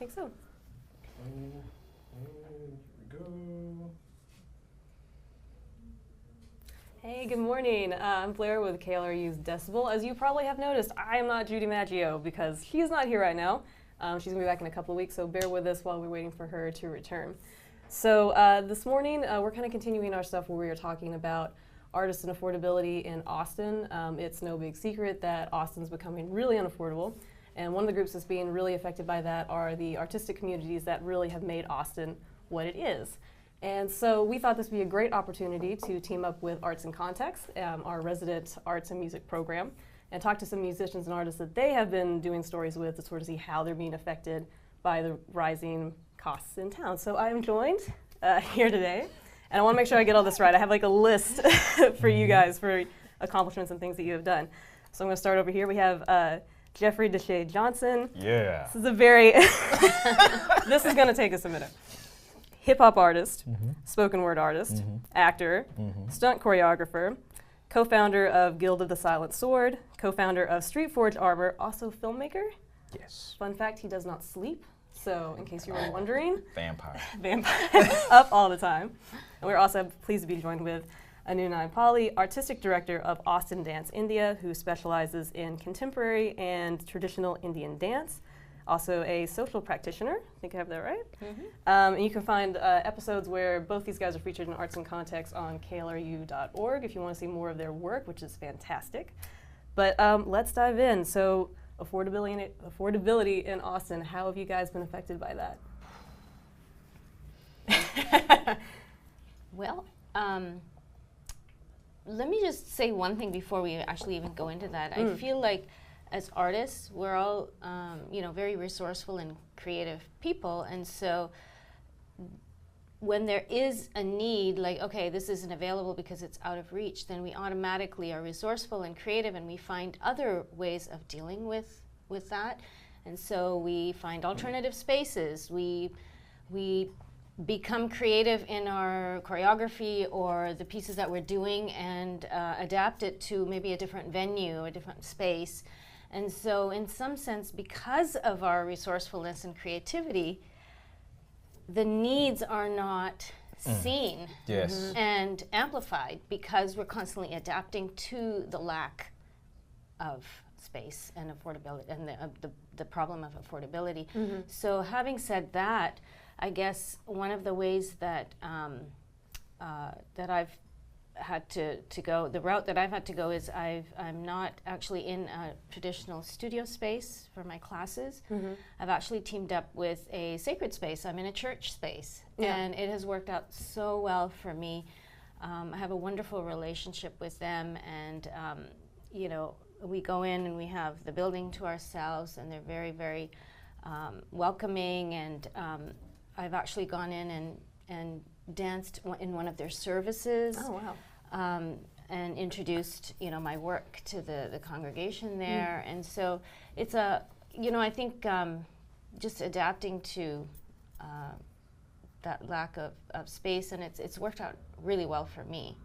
think so. Here we go. Hey, good morning. I'm Blair with KLRU's Decibel. As you probably have noticed, I am not Judy Maggio because she's not here right now. She's going to be back in a couple of weeks, so bear with us while we're waiting for her to return. So this morning, we're kind of continuing our stuff where we are talking about artists and affordability in Austin. It's no big secret that Austin's becoming really unaffordable. And one of the groups that's being really affected by that are the artistic communities that really have made Austin what it is. And so we thought this would be a great opportunity to team up with Arts in Context, our resident arts and music program, and talk to some musicians and artists that they have been doing stories with to sort of see how they're being affected by the rising costs in town. So I'm joined here today, and I want to make sure I get all this right. I have like a list for you guys for accomplishments and things that you have done. So I'm going to start over here. We have Jeffrey Deshay Johnson. Yeah. This is a very, this is going to take us a minute. Hip-hop artist, spoken word artist, actor, stunt choreographer, co-founder of Guild of the Silent Sword, co-founder of Street Forge Arbor, also filmmaker. Yes. Fun fact, he does not sleep, so in case you were wondering. Vampire. Up all the time. And we're also pleased to be joined with Anunai Pali, artistic director of Austin Dance India, who specializes in contemporary and traditional Indian dance. Also a social practitioner, I think I have that right. And you can find episodes where both these guys are featured in Arts in Context on klru.org if you want to see more of their work, which is fantastic. But let's dive in. So affordability in Austin, how have you guys been affected by that? Well, let me just say one thing before we actually even go into that. I feel like as artists, we're all, very resourceful and creative people, and so when there is a need, like, okay, this isn't available because it's out of reach, then we automatically are resourceful and creative, and we find other ways of dealing with that. And so we find alternative spaces. We become creative in our choreography or the pieces that we're doing and adapt it to maybe a different venue, a different space. And so in some sense, because of our resourcefulness and creativity, the needs are not seen and amplified because we're constantly adapting to the lack of space and affordability and the problem of affordability. So having said that, I guess one of the ways that that I've had to go, the route that I've had to go is I'm not actually in a traditional studio space for my classes. I've actually teamed up with a sacred space. I'm in a church space, and it has worked out so well for me. I have a wonderful relationship with them, and we go in and we have the building to ourselves, and they're very, very welcoming. And I've actually gone in and danced in one of their services. Oh, wow. And introduced, my work to the congregation there. And so it's I think just adapting to that lack of space, and it's worked out really well for me.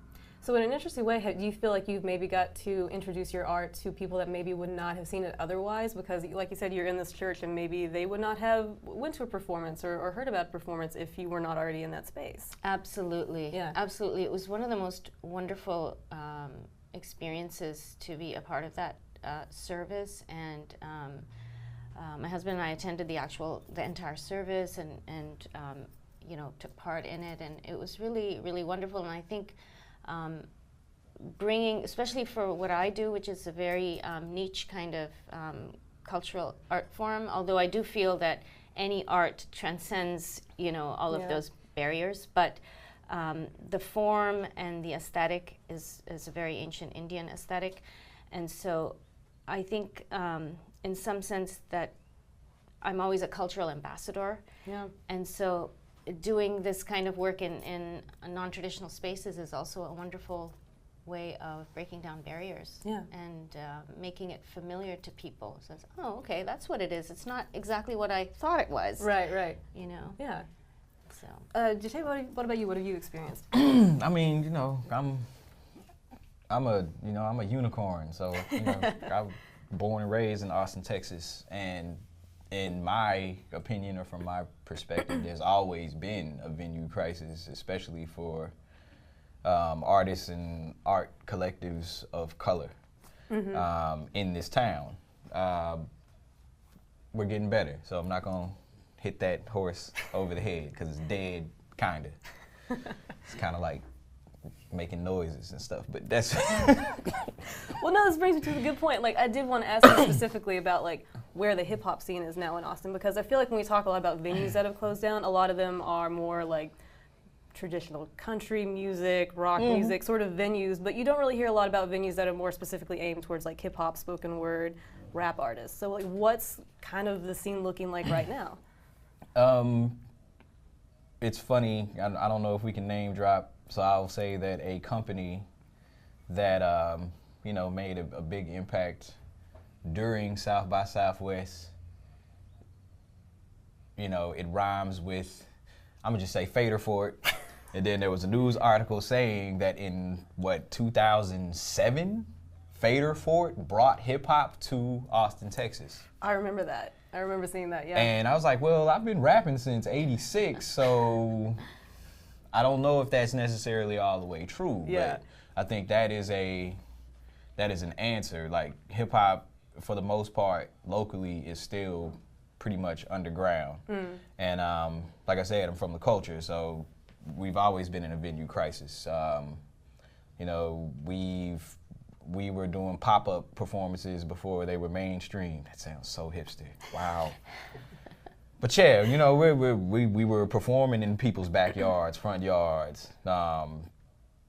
So in an interesting way, do you feel like you've maybe got to introduce your art to people that maybe would not have seen it otherwise? Because like you said, you're in this church and maybe they would not have went to a performance or heard about a performance if you were not already in that space. Absolutely. Yeah. Absolutely. It was one of the most wonderful experiences to be a part of that service. And my husband and I attended the entire service and took part in it. And it was really, really wonderful. And I think bringing, especially for what I do, which is a very niche kind of cultural art form, although I do feel that any art transcends, all of those barriers, but the form and the aesthetic is a very ancient Indian aesthetic. And so I think in some sense that I'm always a cultural ambassador. Yeah. And so doing this kind of work in non-traditional spaces is also a wonderful way of breaking down barriers and making it familiar to people. So it's, oh, okay, that's what it is. It's not exactly what I thought it was. Right. Yeah. So, Jay, what about you? What have you experienced? I mean, I'm a unicorn. So, I was born and raised in Austin, Texas, and in my opinion, or from my perspective, there's always been a venue crisis, especially for artists and art collectives of color in this town. We're getting better, so I'm not gonna hit that horse over the head because it's dead, kinda. It's kind of like making noises and stuff, but that's. Well, no, this brings me to a good point. Like, I did want to ask you specifically about like where the hip hop scene is now in Austin, because I feel like when we talk a lot about venues that have closed down, a lot of them are more like traditional country music, rock music sort of venues, but you don't really hear a lot about venues that are more specifically aimed towards like hip hop, spoken word, rap artists. So like, what's kind of the scene looking like right now? It's funny. I don't know if we can name drop, so I'll say that a company that you know, made a big impact during South by Southwest. You know, it rhymes with, I'm gonna just say Fader Fort. And then there was a news article saying that in, 2007, Fader Fort brought hip hop to Austin, Texas. I remember that. I remember seeing that, yeah. And I was like, well, I've been rapping since '86, so I don't know if that's necessarily all the way true. Yeah. But I think that is an answer. Like, hip hop, for the most part, locally, is still pretty much underground. And like I said, I'm from the culture, so we've always been in a venue crisis. You know, we were doing pop-up performances before they were mainstream. That sounds so hipster. Wow. But yeah, you know, we were performing in people's backyards, front yards,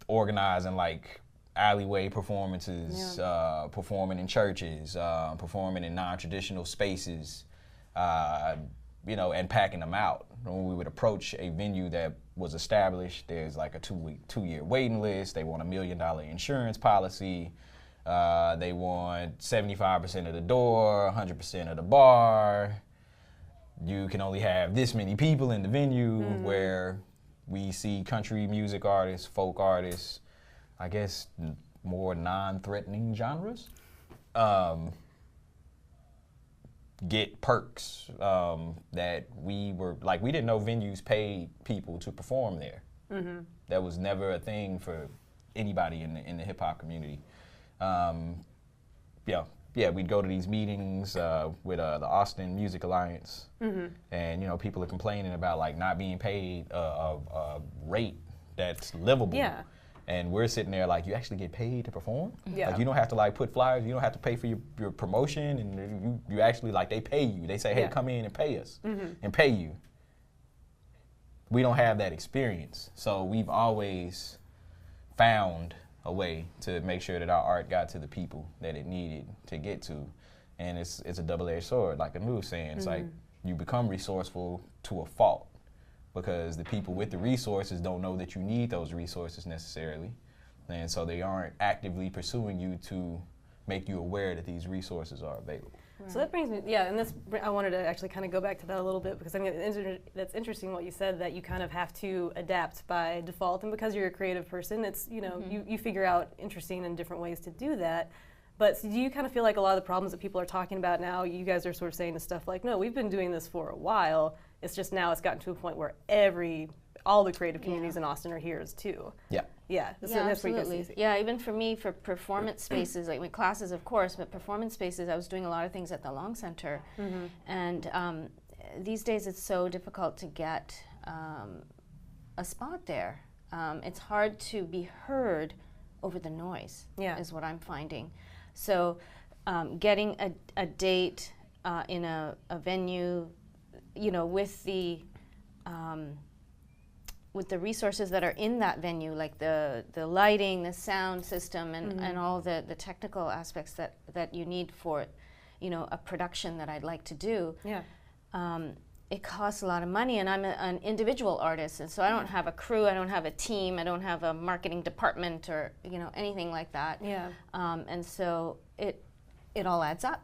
organizing like alleyway performances, performing in churches, performing in non-traditional spaces, you know, and packing them out. When we would approach a venue that was established, there's like a two-year waiting list. They want $1 million insurance policy. They want 75% of the door, 100% of the bar. You can only have this many people in the venue, where we see country music artists, folk artists, I guess more non-threatening genres, get perks that we didn't know venues paid people to perform there. That was never a thing for anybody in the hip hop community. We'd go to these meetings with the Austin Music Alliance, and you know, people are complaining about like not being paid a rate that's livable. Yeah. And we're sitting there like, you actually get paid to perform? Yeah. Like, you don't have to like put flyers, you don't have to pay for your promotion, and you actually, like, they pay you. They say, hey, come in and pay us, and pay you. We don't have that experience. So we've always found a way to make sure that our art got to the people that it needed to get to. And it's a double-edged sword, like Anu was saying. It's like, you become resourceful to a fault, because the people with the resources don't know that you need those resources necessarily. And so they aren't actively pursuing you to make you aware that these resources are available. Right. So that brings me, and I wanted to actually kind of go back to that a little bit, because I think that's interesting what you said, that you kind of have to adapt by default, and because you're a creative person, it's, you know, you figure out interesting and different ways to do that. But do you kind of feel like a lot of the problems that people are talking about now, you guys are sort of saying the stuff like, no, we've been doing this for a while, it's just now it's gotten to a point where all the creative communities in Austin are here too. Yeah. Yeah, that's absolutely. Yeah, even for me, for performance spaces, like my classes, of course, but performance spaces, I was doing a lot of things at the Long Center. And these days it's so difficult to get a spot there. It's hard to be heard over the noise, is what I'm finding. So getting a date in a venue, you know, with the resources that are in that venue, like the lighting, the sound system, and all the technical aspects that you need for, you know, a production that I'd like to do. Yeah. It costs a lot of money, and I'm an individual artist, and so I don't have a crew, I don't have a team, I don't have a marketing department or, you know, anything like that. Yeah. And so it all adds up.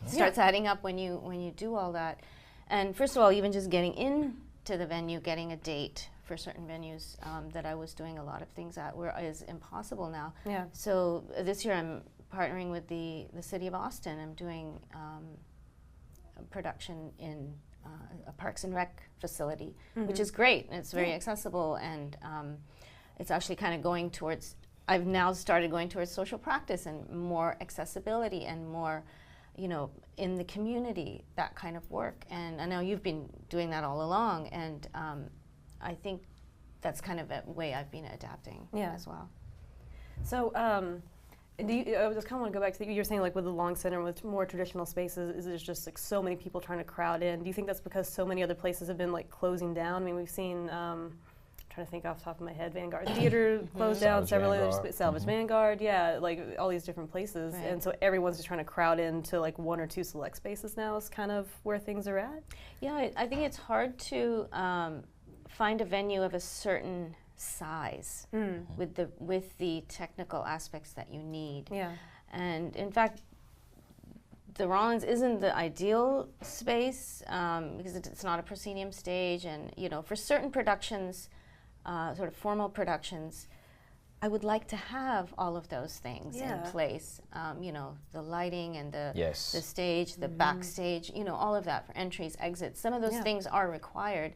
Starts adding up when you do all that. And first of all, even just getting into the venue, getting a date for certain venues that I was doing a lot of things at is impossible now. Yeah. So this year I'm partnering with the city of Austin. I'm doing production in a Parks and Rec facility, which is great. It's very accessible, and it's actually kind of going towards, I've now started going towards social practice and more accessibility and more, you know, in the community, that kind of work. And I know you've been doing that all along, and I think that's kind of a way I've been adapting as well. So, I just kind of want to go back to you were saying, like, with the Long Center, with more traditional spaces, is there's just like so many people trying to crowd in. Do you think that's because so many other places have been like closing down? I mean, we've seen, I'm trying to think off the top of my head, Vanguard Theater closed down, several others, Salvage Vanguard, like all these different places. And so everyone's just trying to crowd into like one or two select spaces now is kind of where things are at? Yeah, I think it's hard to find a venue of a certain size with the technical aspects that you need. And in fact, the Rollins isn't the ideal space because it's not a proscenium stage, and you know, for certain productions, sort of formal productions, I would like to have all of those things in place. You know, the lighting and the stage, the backstage, you know, all of that for entries, exits. Some of those things are required,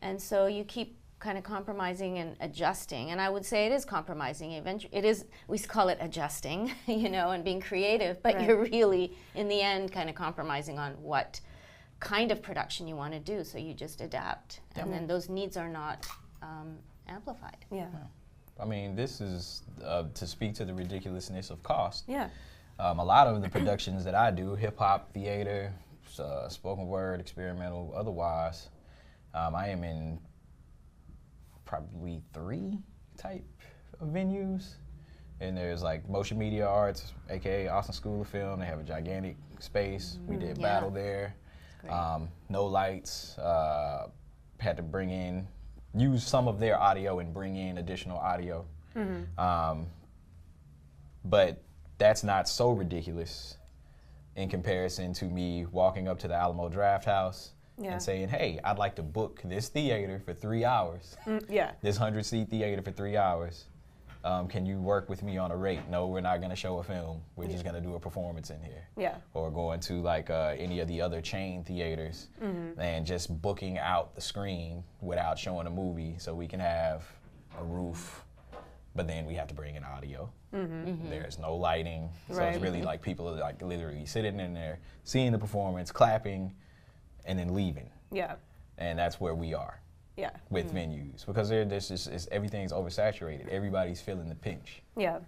and so you keep kind of compromising and adjusting. And I would say it is compromising. Eventually, it is. We call it adjusting, you know, and being creative. But you're really, in the end, kind of compromising on what kind of production you want to do. So you just adapt, and then those needs are not amplified. I mean, this is to speak to the ridiculousness of cost. A lot of the productions that I do, hip-hop theater, spoken word, experimental, otherwise, I am in probably 3 type of venues. And there's like Motion Media Arts, aka Austin School of Film. They have a gigantic space. We did battle there. No lights. Had to use some of their audio and bring in additional audio. But that's not so ridiculous in comparison to me walking up to the Alamo Draft House and saying, hey, I'd like to book this theater for 3 hours. This 100-seat theater for 3 hours. Can you work with me on a rate? No, we're not going to show a film. We're just going to do a performance in here. Or going to like any of the other chain theaters and just booking out the screen without showing a movie so we can have a roof, but then we have to bring in audio. There's no lighting. So it's really like people are like literally sitting in there, seeing the performance, clapping, and then leaving. And that's where we are. With venues, because everything's oversaturated. Everybody's feeling the pinch. Well,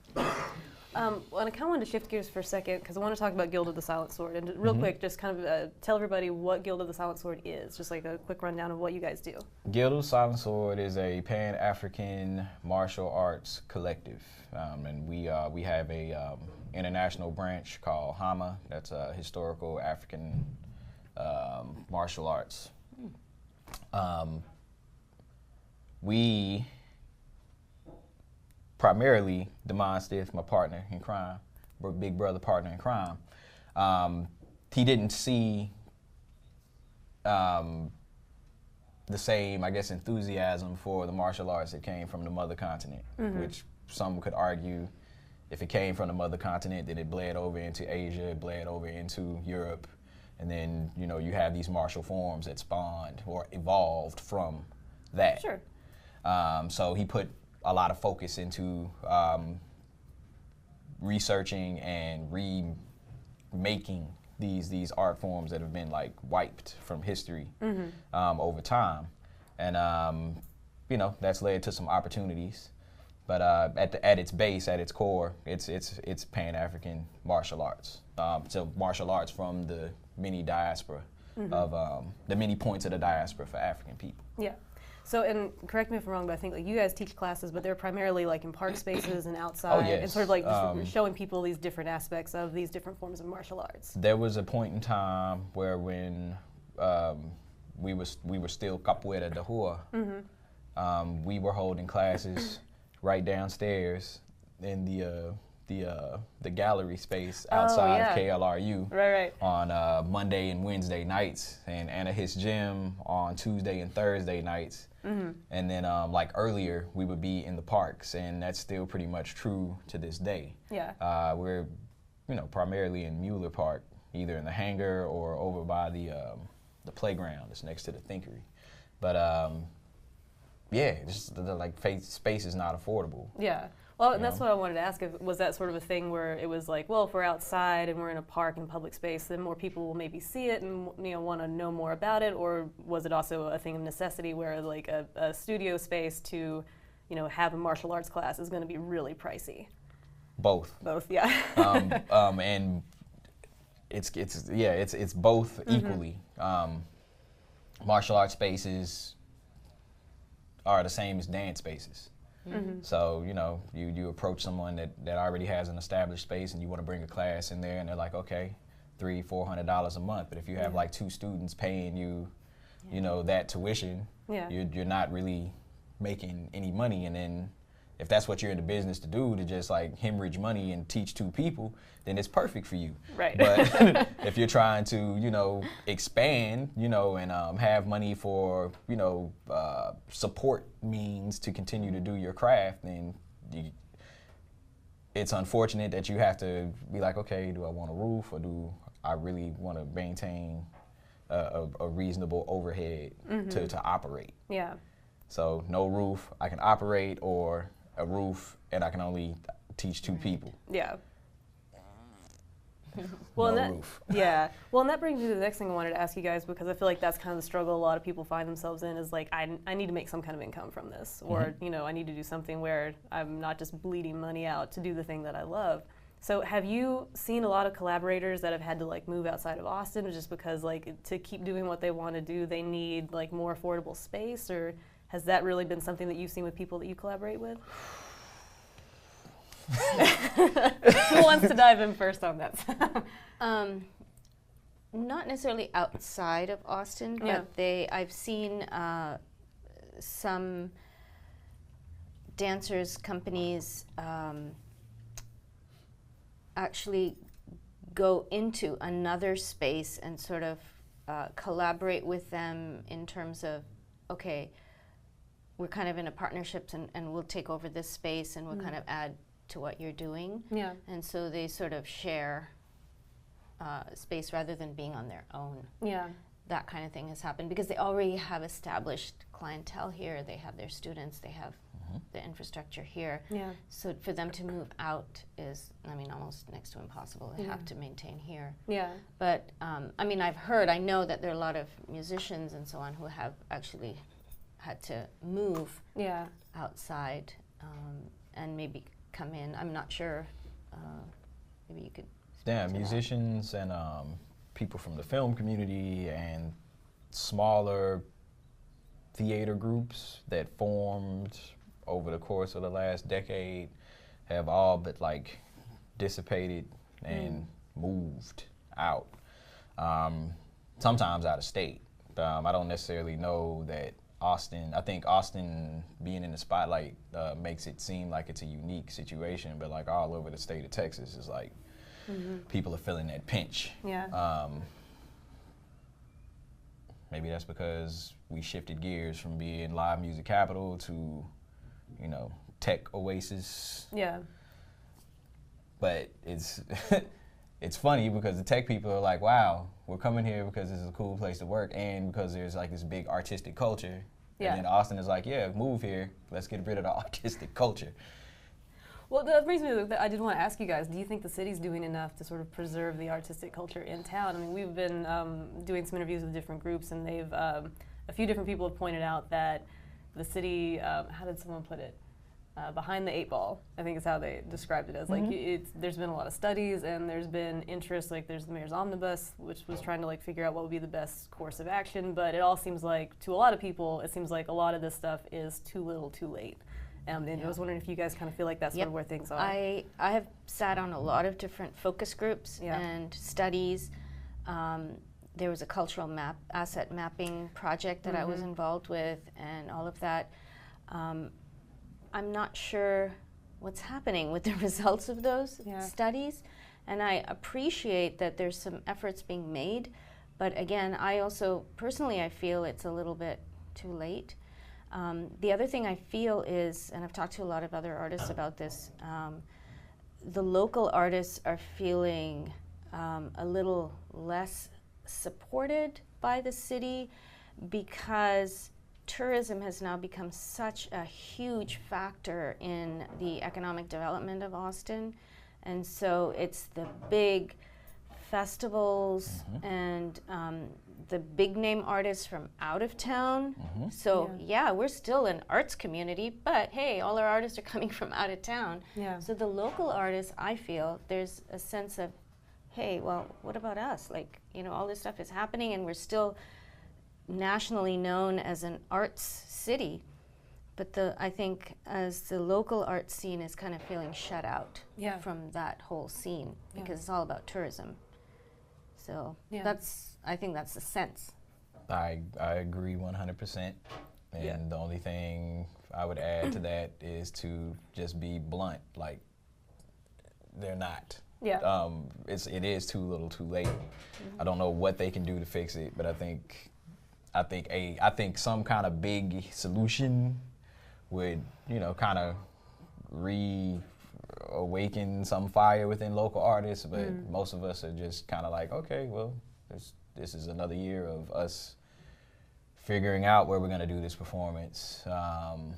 I kind of wanted to shift gears for a second because I want to talk about Guild of the Silent Sword. And real quick, just kind of tell everybody what Guild of the Silent Sword is, just like a quick rundown of what you guys do. Guild of the Silent Sword is a Pan-African martial arts collective. And we have a international branch called HAMA, that's historical African martial arts. We primarily, Damon Stiff, my partner in crime, big brother partner in crime, he didn't see the same, I guess, enthusiasm for the martial arts that came from the mother continent, which some could argue if it came from the mother continent, then it bled over into Asia, it bled over into Europe, and then, you know, you have these martial forms that spawned or evolved from that. So he put a lot of focus into researching and remaking these art forms that have been like wiped from history over time, and you know, that's led to some opportunities. But at its base, at its core, it's Pan-African martial arts. So martial arts from the many diaspora of the many points of the diaspora for African people. So, and correct me if I'm wrong, but I think like you guys teach classes, but they're primarily like in park spaces and outside, and sort of like just showing people these different aspects of these different forms of martial arts. There was a point in time where when we were still capoeira de rua, we were holding classes right downstairs in the gallery space outside of KLRU on Monday and Wednesday nights, and Anna His Gym on Tuesday and Thursday nights. And then like earlier, we would be in the parks, and that's still pretty much true to this day. We're, you know, primarily in Mueller Park either in the hangar or over by the playground that's next to the Thinkery. But yeah, just like space is not affordable. Yeah. Well, and that's what I wanted to ask. Was that sort of a thing where it was like, well, if we're outside and we're in a park and public space, then more people will maybe see it and want to know more about it, or was it also a thing of necessity where like a studio space to have a martial arts class is going to be really pricey? Both. Both, yeah. And it's both equally. Martial arts spaces are the same as dance spaces. So, you approach someone that already has an established space and you want to bring a class in there and they're like, okay, $300-400 a month. But if you have like 2 students paying you, that tuition, you're not really making any money. And then if that's what you're in the business to do, to just like hemorrhage money and teach 2 people, then it's perfect for you. Right. But if you're trying to, expand, and have money for, support means to continue to do your craft, then it's unfortunate that you have to be like, okay, do I want a roof or do I really want to maintain a reasonable overhead to operate? Yeah. So no roof, I can operate, or a roof and I can only teach 2 people. Yeah. Well, no roof. Yeah. Well, and that brings me to the next thing I wanted to ask you guys, because I feel like that's kind of the struggle a lot of people find themselves in, is like, I need to make some kind of income from this, or I need to do something where I'm not just bleeding money out to do the thing that I love. So have you seen a lot of collaborators that have had to like move outside of Austin just because like to keep doing what they want to do, they need like more affordable space, or has that really been something that you've seen with people that you collaborate with? Who wants to dive in first on that? Not necessarily outside of Austin, but I've seen some dancers, companies actually go into another space and sort of collaborate with them in terms of, okay, we're kind of in a partnerships and we'll take over this space and we'll kind of add to what you're doing. Yeah. And so they sort of share space rather than being on their own. Yeah. That kind of thing has happened because they already have established clientele here. They have their students, they have the infrastructure here. Yeah. So for them to move out is, almost next to impossible. They have to maintain here. Yeah. But, I know that there are a lot of musicians and so on who have actually had to move outside and maybe come in. I'm not sure. Maybe you could. Yeah, musicians and people from the film community and smaller theater groups that formed over the course of the last decade have all but like dissipated and moved out. Sometimes out of state. I don't necessarily know that Austin, I think Austin being in the spotlight makes it seem like it's a unique situation, but like all over the state of Texas is like people are feeling that pinch. Yeah. Maybe that's because we shifted gears from being live music capital to, tech oasis. Yeah. But it's it's funny because the tech people are like, wow, we're coming here because this is a cool place to work and because there's like this big artistic culture. Yeah. And then Austin is like, yeah, move here. Let's get rid of the artistic culture. Well, that brings me to, I did want to ask you guys, do you think the city's doing enough to sort of preserve the artistic culture in town? We've been doing some interviews with different groups, and they've, a few different people have pointed out that the city, how did someone put it? Behind the 8 ball, I think is how they described it as. Like, there's been a lot of studies and there's been interest, like there's the Mayor's Omnibus, which was trying to like figure out what would be the best course of action, but it all seems like, to a lot of people, it seems like a lot of this stuff is too little too late. And I was wondering if you guys kind of feel like that's sort of where things are. I have sat on a lot of different focus groups and studies. There was a cultural asset mapping project that I was involved with and all of that. I'm not sure what's happening with the results of those studies, and I appreciate that there's some efforts being made, but again, I also, personally, I feel it's a little bit too late. The other thing I feel is, and I've talked to a lot of other artists about this, the local artists are feeling a little less supported by the city because tourism has now become such a huge factor in the economic development of Austin. And so it's the big festivals and the big name artists from out of town. So yeah, we're still an arts community, but hey, all our artists are coming from out of town. So the local artists, I feel, there's a sense of, hey, well, what about us? Like, you know, all this stuff is happening and we're still nationally known as an arts city. But I think as the local art scene is kind of feeling shut out from that whole scene because it's all about tourism. So I think that's the sense. I agree 100%. And the only thing I would add to that is to just be blunt. Like, they're not. It is too little, too late. I don't know what they can do to fix it, but I think some kind of big solution would, you know, kind of reawaken some fire within local artists, but most of us are just kind of like, okay, well, this is another year of us figuring out where we're going to do this performance, and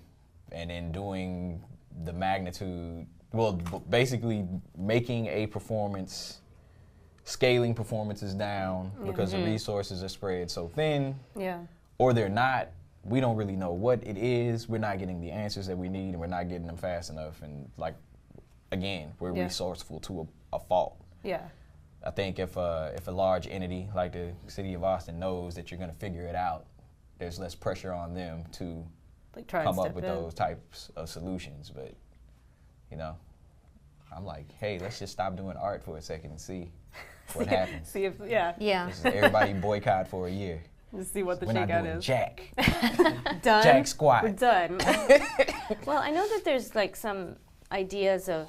then doing the magnitude, well, basically making a performance, scaling performances down because the resources are spread so thin, or they're not. We don't really know what it is. We're not getting the answers that we need, and we're not getting them fast enough. And like, again, we're resourceful to a fault. I think if a large entity like the city of Austin knows that you're going to figure it out, there's less pressure on them to come up with those types of solutions. But, you know, I'm like, hey, let's just stop doing art for a second and see what happens. See if, Just everybody boycott for a year. Just see what the We're not shakeout doing is. jack. Done. Jack squat. We're done. Well, I know that there's like some ideas of,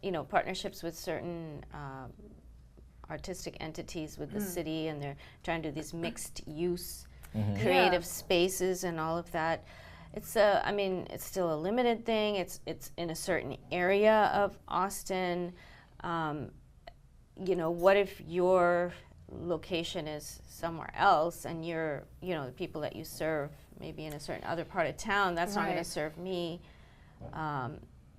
you know, partnerships with certain artistic entities with the city, and they're trying to do these mixed use creative spaces and all of that. It's I mean, it's still a limited thing. It's in a certain area of Austin. You know, what if your location is somewhere else and you're, you know, the people that you serve maybe in a certain other part of town, that's not going to serve me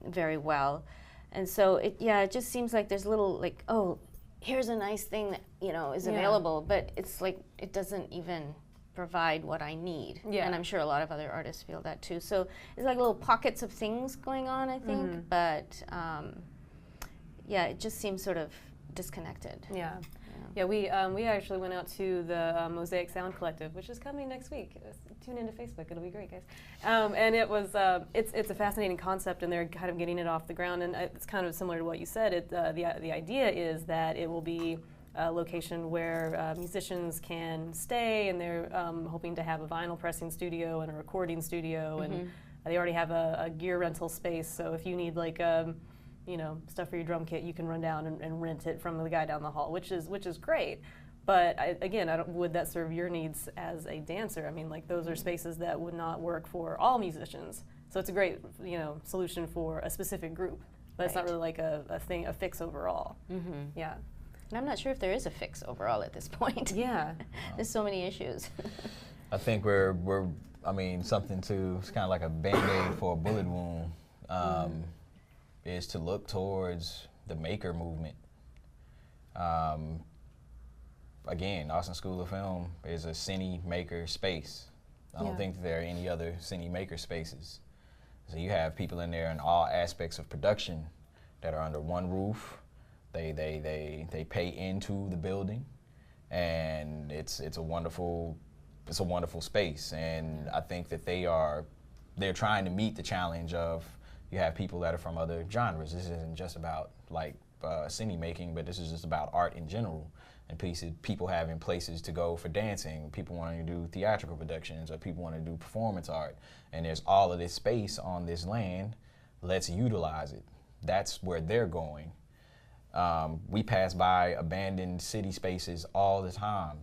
very well. And so it just seems like there's little like, oh, here's a nice thing that, you know, is available, but it's like it doesn't even provide what I need. And I'm sure a lot of other artists feel that too. So it's like little pockets of things going on, I think, but it just seems sort of disconnected. We actually went out to the Mosaic Sound Collective, which is coming next week. Tune into Facebook; it'll be great, guys. And it was it's a fascinating concept, and they're kind of getting it off the ground. And it's kind of similar to what you said. The idea is that it will be a location where musicians can stay, and they're hoping to have a vinyl pressing studio and a recording studio, and they already have a gear rental space. So if you need like you know, stuff for your drum kit, you can run down and rent it from the guy down the hall, which is great. But would that serve your needs as a dancer? I mean, like those are spaces that would not work for all musicians. So it's a great, you know, solution for a specific group, but it's not really like a fix overall. And I'm not sure if there is a fix overall at this point. There's so many issues. I think we're I mean, something to, it's kind of like a Band-Aid for a bullet wound. Is to look towards the maker movement. Again, Austin School of Film is a cine maker space. I don't think that there are any other cine maker spaces. So you have people in there in all aspects of production that are under one roof. They pay into the building, and it's a wonderful space. And I think that they're trying to meet the challenge of, you have people that are from other genres. This isn't just about like cine making, but this is just about art in general. And people having places to go for dancing, people wanting to do theatrical productions, or people want to do performance art. And there's all of this space on this land. Let's utilize it. That's where they're going. We pass by abandoned city spaces all the time.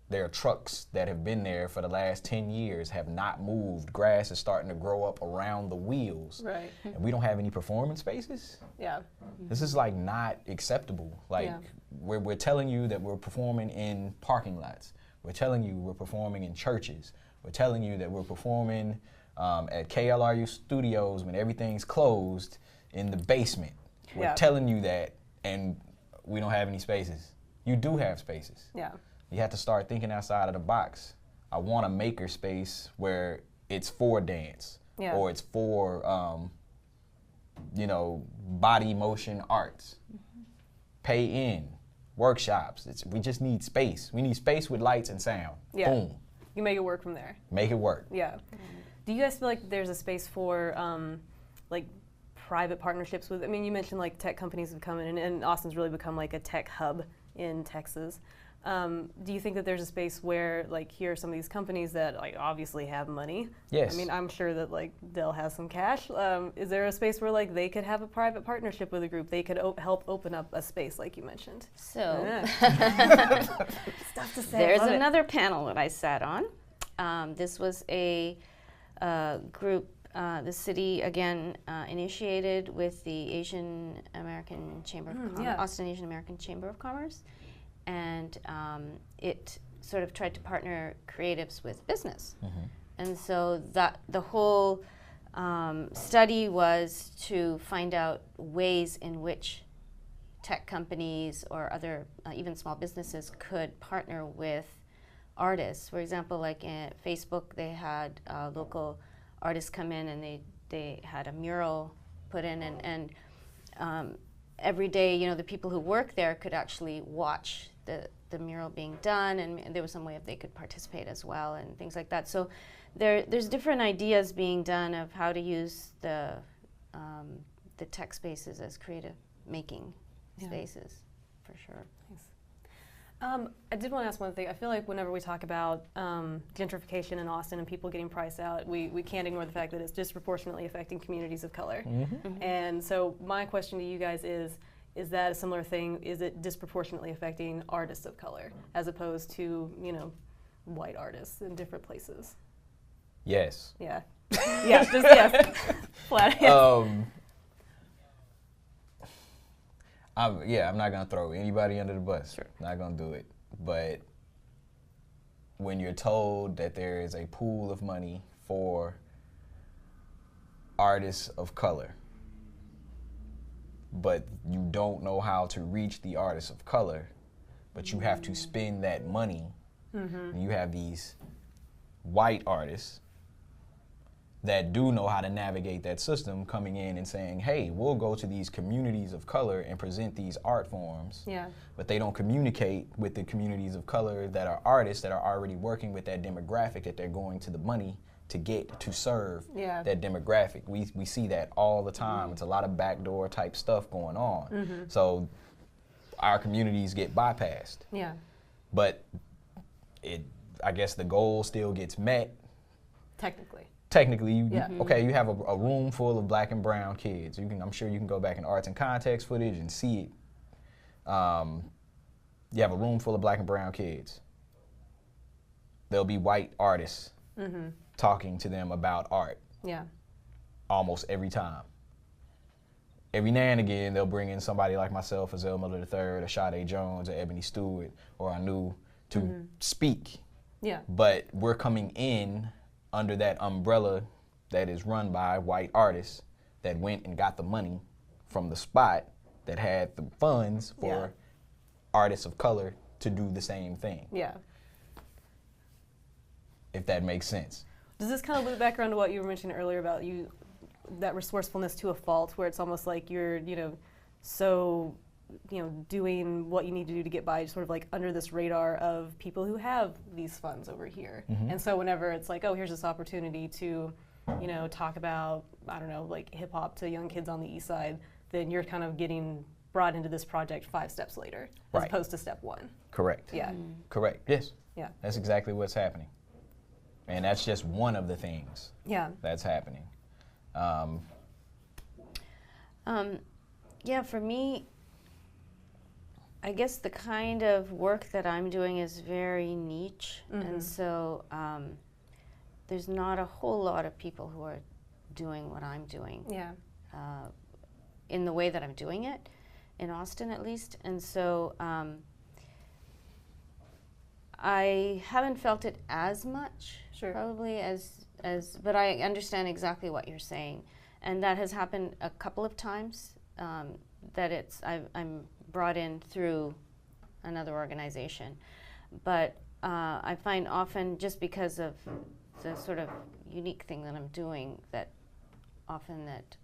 there are trucks that have been there for the last 10 years, have not moved. Grass is starting to grow up around the wheels. Right. And we don't have any performance spaces? Yeah. This is like not acceptable. Like we're telling you that we're performing in parking lots. We're telling you we're performing in churches. We're telling you that we're performing at KLRU studios when everything's closed in the basement. We're telling you that, and we don't have any spaces. You do have spaces. Yeah. You have to start thinking outside of the box. I want a maker space where it's for dance, or it's for, you know, body motion arts. Pay in, workshops. We just need space. We need space with lights and sound. Yeah. Boom. You make it work from there. Make it work. Yeah. Do you guys feel like there's a space for like private partnerships with, I mean, you mentioned like tech companies have come in, and Austin's really become like a tech hub in Texas. Do you think that there's a space where, like, here are some of these companies that, like, obviously have money? Yes. I mean, I'm sure that, like, Dell has some cash. Is there a space where, like, they could have a private partnership with a group? They could help open up a space, like you mentioned. So, stuff to say. There's another panel that I sat on. This was a group the city, again, initiated with the Asian American Chamber of Commerce, Austin Asian American Chamber of Commerce. And it sort of tried to partner creatives with business. And so that the whole study was to find out ways in which tech companies or other even small businesses could partner with artists. For example, like in Facebook, they had local artists come in and they had a mural put in, and every day, you know, the people who work there could actually watch the mural being done, and there was some way they could participate as well and things like that. So there's different ideas being done of how to use the tech spaces as creative making spaces, for sure. Nice. I did want to ask one thing. I feel like whenever we talk about gentrification in Austin and people getting priced out, we can't ignore the fact that it's disproportionately affecting communities of color. And so my question to you guys is that a similar thing? Is it disproportionately affecting artists of color as opposed to, you know, white artists in different places? Yes. Yeah. Yeah, just yes. Flat yes. I'm not gonna throw anybody under the bus. Sure. Not gonna do it. But when you're told that there is a pool of money for artists of color, but you don't know how to reach the artists of color, but you have to spend that money, and you have these white artists that do know how to navigate that system coming in and saying, hey, we'll go to these communities of color and present these art forms, but they don't communicate with the communities of color that are artists that are already working with that demographic that they're going to the money to get to serve that demographic. We see that all the time. It's a lot of backdoor type stuff going on. So our communities get bypassed. But I guess the goal still gets met. Technically, you have a room full of black and brown kids. I'm sure you can go back in arts and context footage and see it. You have a room full of black and brown kids. There'll be white artists talking to them about art. Almost every time. Every now and again, they'll bring in somebody like myself, Azell Miller III, or Sade Jones, or Ebony Stewart, or Anu to speak. But we're coming in under that umbrella that is run by white artists that went and got the money from the spot that had the funds for artists of color to do the same thing. If that makes sense. Does this kind of loop back around to what you were mentioning earlier about that resourcefulness to a fault, where it's almost like you're, doing what you need to do to get by, sort of like under this radar of people who have these funds over here. And so whenever it's like, oh, here's this opportunity to, talk about, I don't know, like hip hop to young kids on the East Side, then you're kind of getting brought into this project 5 steps later, as opposed to step 1. Correct. Correct. Yes. That's exactly what's happening. And that's just one of the things that's happening. For me, I guess the kind of work that I'm doing is very niche, and so there's not a whole lot of people who are doing what I'm doing. Yeah. In the way that I'm doing it, in Austin at least, and so I haven't felt it as much, probably as, but I understand exactly what you're saying, and that has happened a couple of times. That I'm brought in through another organization, but I find often just because of the sort of unique thing that I'm doing that often that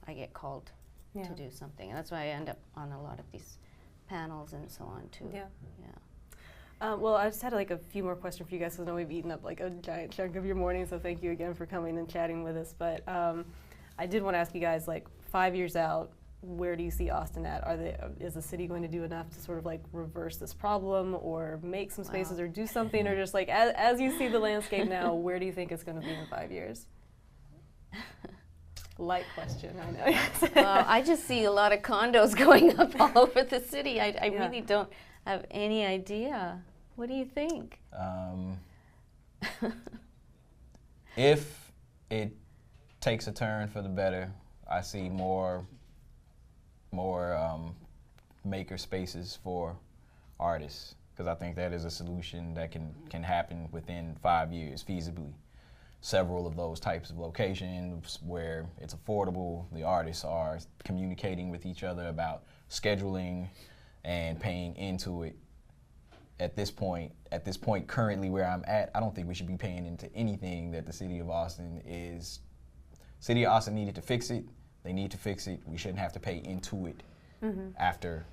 I get called to do something, and that's why I end up on a lot of these panels and so on too. Yeah. Well, I just had like a few more questions for you guys, because I know we've eaten up like a giant chunk of your morning, so thank you again for coming and chatting with us. But I did want to ask you guys, like 5 years out, where do you see Austin at? Is the city going to do enough to sort of like reverse this problem, or make some spaces, or do something, or just like as you see the landscape now, where do you think it's going to be in 5 years? Light question, I know. Well, I just see a lot of condos going up all over the city. I really don't have any idea. What do you think? If it takes a turn for the better, I see more maker spaces for artists, because I think that is a solution that can happen within 5 years feasibly. Several of those types of locations where it's affordable, the artists are communicating with each other about scheduling and paying into it. At this point currently where I'm at, I don't think we should be paying into anything that the city of Austin is. City of Austin needed to fix it. They need to fix it. We shouldn't have to pay into it. After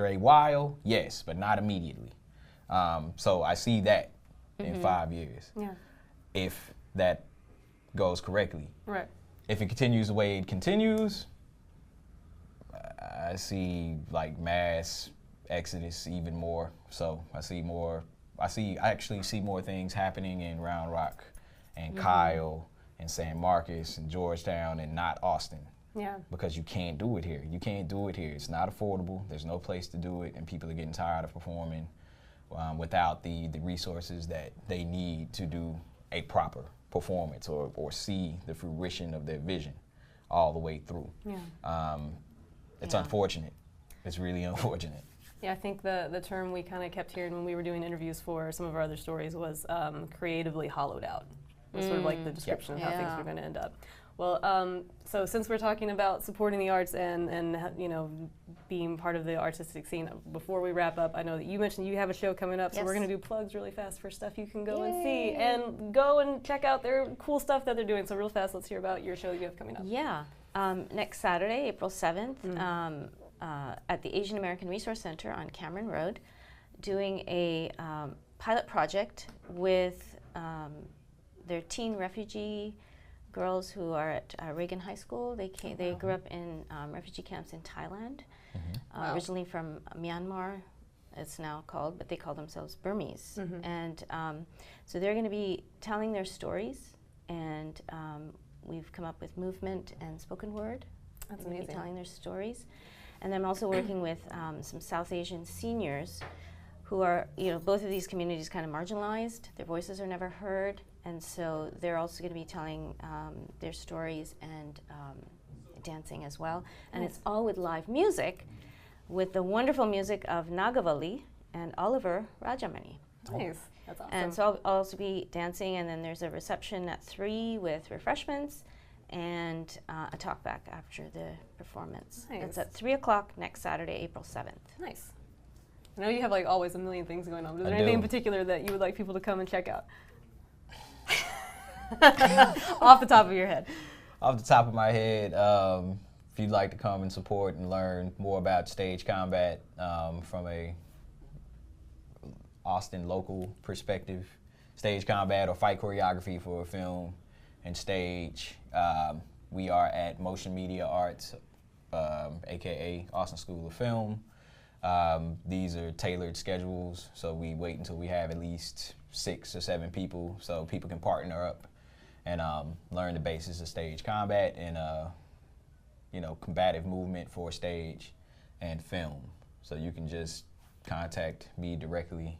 a while, yes, but not immediately. So I see that in 5 years. Yeah. If that goes correctly. Right. If it continues the way it continues, I see like mass exodus even more. So I actually see more things happening in Round Rock and Kyle and San Marcos and Georgetown, and not Austin. Yeah. Because you can't do it here. You can't do it here. It's not affordable. There's no place to do it, and people are getting tired of performing without the resources that they need to do a proper performance or see the fruition of their vision all the way through. Yeah. It's unfortunate. It's really unfortunate. Yeah, I think the term we kind of kept hearing when we were doing interviews for some of our other stories was creatively hollowed out. Was sort of like the description of how things were going to end up. Well, so since we're talking about supporting the arts and you know, being part of the artistic scene, before we wrap up, I know that you mentioned you have a show coming up, so we're going to do plugs really fast for stuff you can go and see, and go and check out their cool stuff that they're doing. So real fast, let's hear about your show that you have coming up. Yeah, next Saturday, April 7th, at the Asian American Resource Center on Cameron Road, doing a pilot project with their teen refugee girls who are at Reagan High School. They grew up in refugee camps in Thailand, originally from Myanmar, it's now called, but they call themselves Burmese. And so they're going to be telling their stories, and we've come up with movement and spoken word. That's amazing. amazing. Telling their stories. And I'm also working with some South Asian seniors who are, you know, both of these communities kind of marginalized. Their voices are never heard. And so they're also going to be telling their stories and dancing as well. And it's all with live music, with the wonderful music of Nagavali and Oliver Rajamani. Nice. That's awesome. And so I'll also be dancing, and then there's a reception at 3 with refreshments and a talk back after the performance. Nice. It's at 3 o'clock next Saturday, April 7th. Nice. I know you have like always a million things going on, but is there I anything in do. particular that you would like people to come and check out? Off the top of your head. Off the top of my head, if you'd like to come and support and learn more about stage combat from a Austin local perspective, stage combat or fight choreography for film and stage, we are at Motion Media Arts, aka Austin School of Film. These are tailored schedules, so we wait until we have at least 6 or 7 people, so people can partner up and learn the basis of stage combat and you know, combative movement for stage and film. So you can just contact me directly.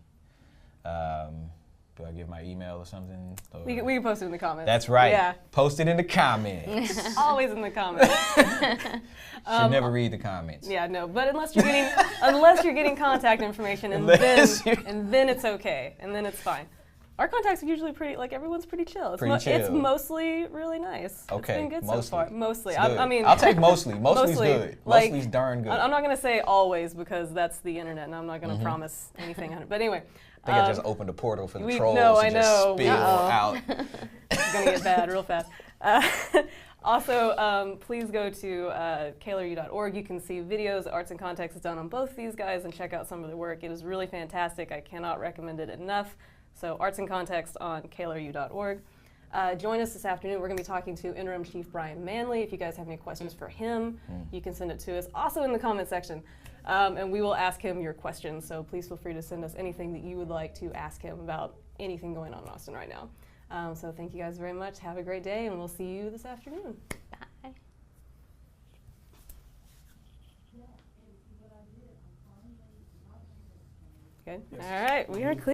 Do I give my email or something? Or We can post it in the comments. That's right. Yeah. Post it in the comments. Always in the comments. Should never read the comments. Yeah, no. But unless you're getting contact information, and then it's okay, and then it's fine. Our contacts are usually pretty, like, everyone's pretty chill. It's mostly really nice. Okay. It's been good mostly. so far. Mostly. I mean, I'll take mostly. Mostly's good. Like, Mostly's darn good. I'm not going to say always because that's the internet and I'm not going to promise anything. But anyway. I think I just opened a portal for the trolls no, to I just know. spill out. It's going to get bad real fast. Also, please go to KLRU.org. You can see videos Arts in Context has done on both these guys and check out some of their work. It is really fantastic. I cannot recommend it enough. So Arts in Context on KLRU.org. Join us this afternoon. We're going to be talking to Interim Chief Brian Manley. If you guys have any questions for him, you can send it to us. Also in the comment section. And we will ask him your questions. So please feel free to send us anything that you would like to ask him about anything going on in Austin right now. So thank you guys very much. Have a great day, and we'll see you this afternoon. Bye. Good. All right. We are clear.